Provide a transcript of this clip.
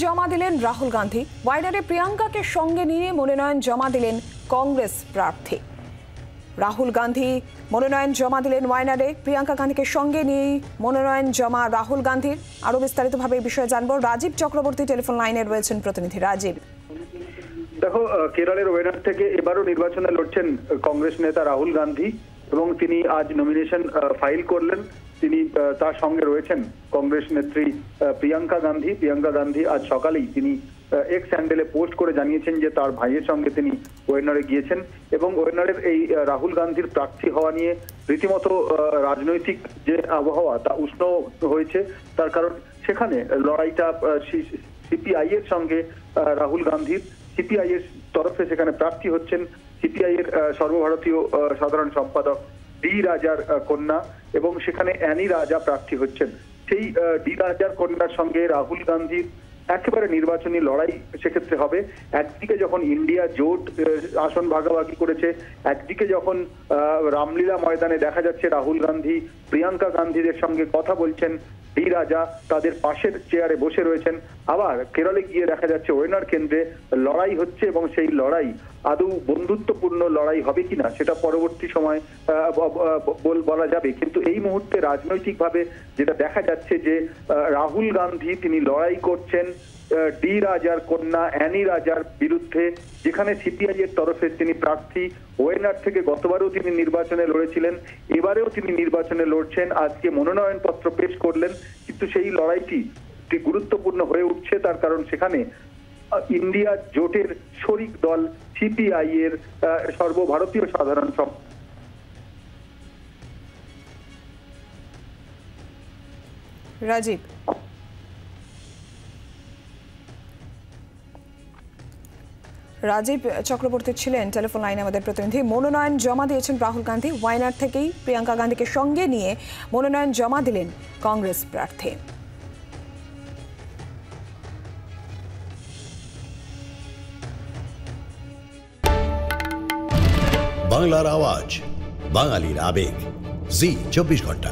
জমা দিলেন রাহুল গান্ধী। ওয়াইনারে প্রিয়াঙ্কাকে সঙ্গে নিয়ে মনোনয়ন জমা দিলেন কংগ্রেস প্রার্থী। রাহুল গান্ধী মনোনয়ন জমা দিলেন ওয়াইনারে। প্রিয়াঙ্কা গান্ধীকে সঙ্গে নিয়ে মনোনয়ন জমা রাহুল গান্ধীর। আরো বিস্তারিতভাবে এই বিষয়ে জানবো। রাজীব চক্রবর্তী টেলিফোন লাইনে রয়েছেন প্রতিনিধি। রাজীব, দেখো, কেরলের ওয়েনার থেকে এবারও নির্বাচনে লড়ছেন কংগ্রেস নেতা রাহুল গান্ধী এবং তিনি আজ নমিনেশন ফাইল করলেন। তিনি তার সঙ্গে রয়েছেন কংগ্রেস নেত্রী প্রিয়াঙ্কা গান্ধী। প্রিয়াঙ্কা গান্ধী আজ সকালেই তিনি এক্স হ্যান্ডেলে পোস্ট করে জানিয়েছেন যে তার ভাইয়ের সঙ্গে তিনি ওয়েনারে গিয়েছেন এবং ওয়েনারের এই রাহুল গান্ধীর প্রার্থী হওয়া নিয়ে রীতিমতো রাজনৈতিক যে আবহাওয়া তা উষ্ণ হয়েছে। তার কারণ সেখানে লড়াইটা সিপিআই এর সঙ্গে রাহুল গান্ধীর। সিপিআই এর তরফে সেখানে প্রার্থী হচ্ছেন সিপিআই এর সর্বভারতীয় সাধারণ সম্পাদক ডি রাজার কন্যা এবং সেখানে অ্যানি রাজা প্রার্থী হচ্ছেন। সেই ডি রাজার কন্যার সঙ্গে রাহুল গান্ধীর একেবারে নির্বাচনী লড়াই সেক্ষেত্রে হবে। একদিকে যখন ইন্ডিয়া জোট আসন ভাগাভাগি করেছে, একদিকে যখন রামলীলা ময়দানে দেখা যাচ্ছে রাহুল গান্ধী প্রিয়াঙ্কা গান্ধীদের সঙ্গে কথা বলছেন, ডি রাজা তাদের পাশের চেয়ারে বসে রয়েছেন। আবার কেরলে গিয়ে দেখা যাচ্ছে ওয়েনার কেন্দ্রে লড়াই হচ্ছে এবং সেই লড়াই আদৌ বন্ধুত্বপূর্ণ লড়াই হবে কিনা সেটা পরবর্তী সময় বলা যাবে। কিন্তু এই মুহূর্তে রাজনৈতিকভাবে যেটা দেখা যাচ্ছে যে রাহুল গান্ধী তিনি লড়াই করছেন ডি রাজার কন্যা অ্যানি রাজার বিরুদ্ধে, যেখানে সিপিআই এর তরফে তিনি প্রার্থী। ওয়েনার থেকে গতবারও তিনি নির্বাচনে লড়েছিলেন, এবারেও তিনি নির্বাচনে লড়ছেন। আজকে মনোনয়ন পত্র পেশ করলেন, কিন্তু সেই লড়াইটি একটি গুরুত্বপূর্ণ হয়ে উঠছে। তার কারণ সেখানে ইন্ডিয়া জোটের শরিক দল সিপিআই এর সর্বভারতীয় সাধারণ রাজীব, রাজীব চক্রবর্তী ছিলেন টেলিফোন লাইনে আমাদের প্রতিনিধি। মনোনয়ন জমা দিয়েছেন রাহুল গান্ধী। ওয়াইনার থেকেই প্রিয়াঙ্কা গান্ধীকে সঙ্গে নিয়ে মনোনয়ন জমা দিলেন কংগ্রেস প্রার্থী। বাংলার আওয়াজ, বাঙালির আবেগ, জি 24 ঘন্টা।